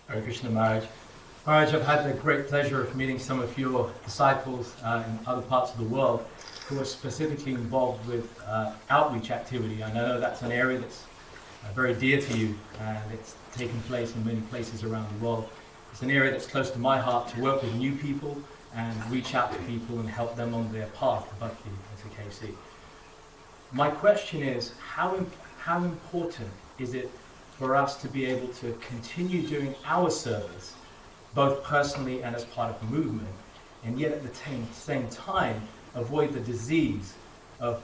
Hare Krishna Maharaj. Maharaj, I've had the great pleasure of meeting some of your disciples in other parts of the world who are specifically involved with outreach activity. I know that's an area that's very dear to you, and it's taken place in many places around the world. It's an area that's close to my heart, to work with new people and reach out to people and help them on their path to Bhakti, as a KC. My question is, how important is it for us to be able to continue doing our service, both personally and as part of the movement, and yet at the same time avoid the disease of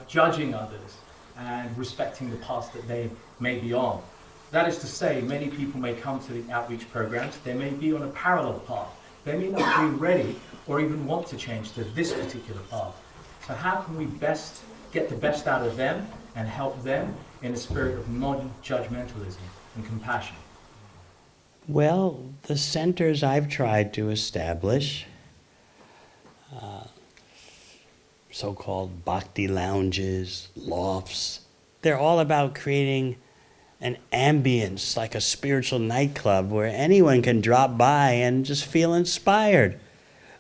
judging others and respecting the paths that they may be on? That is to say, many people may come to the outreach programs, they may be on a parallel path, they may not be ready or even want to change to this particular path. So how can we best get the best out of them and help them in a spirit of non-judgmentalism and compassion? Well, the centers I've tried to establish, so-called Bhakti Lounges, lofts, they're all about creating an ambience, like a spiritual nightclub, where anyone can drop by and just feel inspired.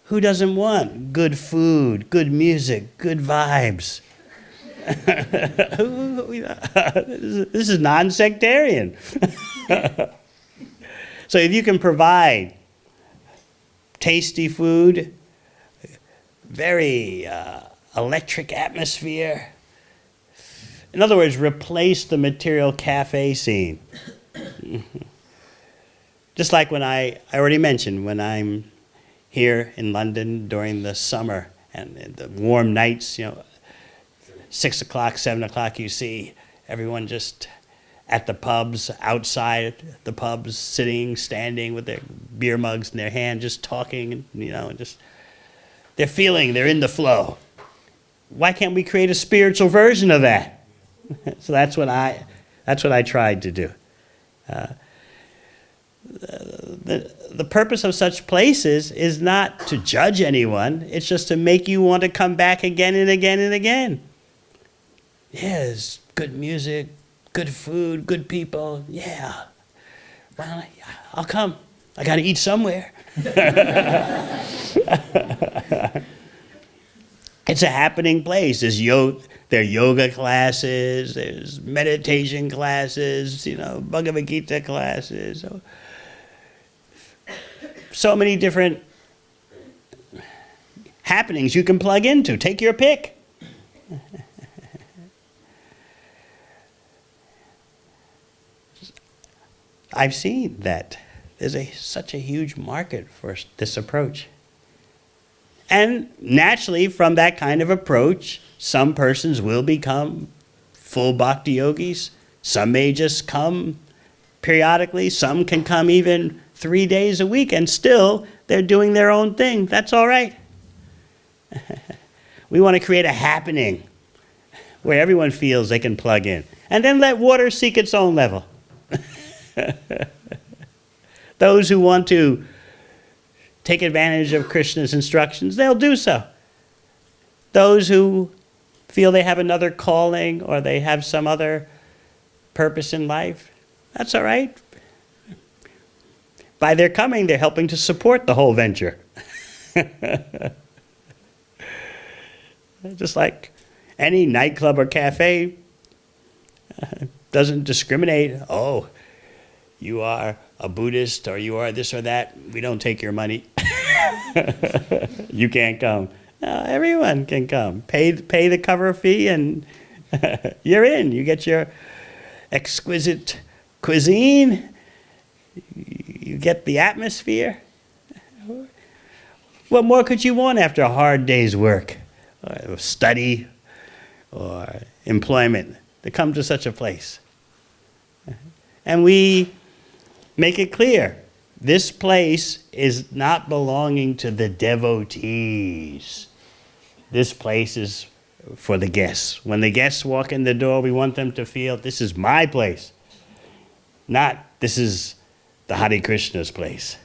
Who doesn't want good food, good music, good vibes? This is non-sectarian. So if you can provide tasty food, very electric atmosphere, in other words, replace the material cafe scene. Just like when I already mentioned, when I'm here in London during the summer and the warm nights, 6 o'clock, 7 o'clock, you see everyone just at the pubs, outside the pubs, sitting, standing with their beer mugs in their hand, just talking, just they're feeling, they're in the flow. Why can't we create a spiritual version of that? So that's what I tried to do. The purpose of such places is not to judge anyone. It's just to make you want to come back again and again and again. Yes, good music, good food, good people. Yeah. Well, I'll come. I got to eat somewhere. It's a happening place. There are yoga classes, there's meditation classes, Bhagavad Gita classes. So many different happenings you can plug into. Take your pick. I've seen that there's such a huge market for this approach. And naturally, from that kind of approach, some persons will become full bhakti yogis. Some may just come periodically. Some can come even 3 days a week, and still they're doing their own thing. That's all right. We want to create a happening where everyone feels they can plug in. And then let water seek its own level. Those who want to take advantage of Krishna's instructions, they'll do so. Those who feel they have another calling or they have some other purpose in life, that's all right. By their coming, they're helping to support the whole venture. Just like any nightclub or cafe doesn't discriminate. Oh, you are a Buddhist or you are this or that. We don't take your money. You can't come. No, everyone can come. Pay the cover fee and you're in. You get your exquisite cuisine. You get the atmosphere. What more could you want after a hard day's work, or study, or employment, to come to such a place? And we make it clear, this place is not belonging to the devotees. This place is for the guests. When the guests walk in the door, we want them to feel, this is my place, not this is the Hare Krishna's place.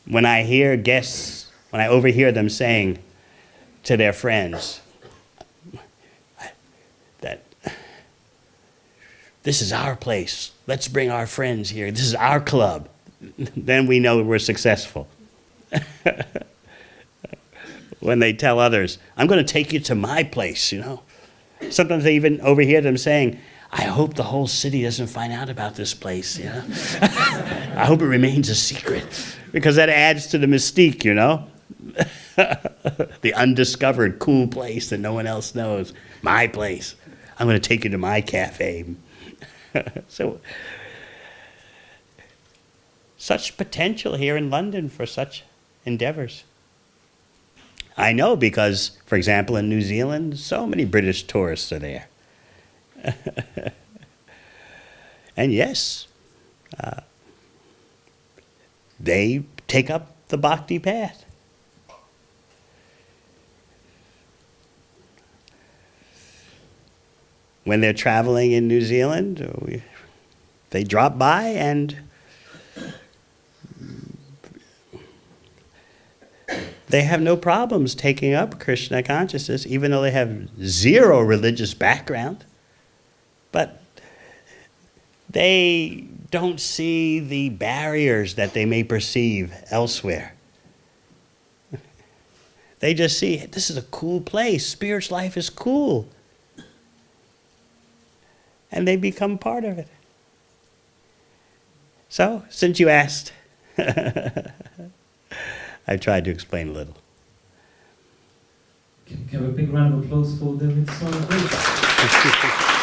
When I hear guests, when I overhear them saying to their friends that this is our place. Let's bring our friends here. This is our club. Then we know we're successful. When they tell others, I'm going to take you to my place, you know. Sometimes I even overhear them saying, I hope the whole city doesn't find out about this place, you know. I hope it remains a secret, because that adds to the mystique, you know. The undiscovered cool place that no one else knows. My place. I'm going to take you to my cafe. So, such potential here in London for such endeavors. I know because, for example, in New Zealand, so many British tourists are there. And yes, they take up the Bhakti path. When they're traveling in New Zealand, they drop by and they have no problems taking up Krishna consciousness, even though they have zero religious background. But they don't see the barriers that they may perceive elsewhere. They just see, this is a cool place. Spiritual life is cool. And they become part of it. So, since you asked, I tried to explain a little. Can we have a big round of applause for Devamrta Swami Talks?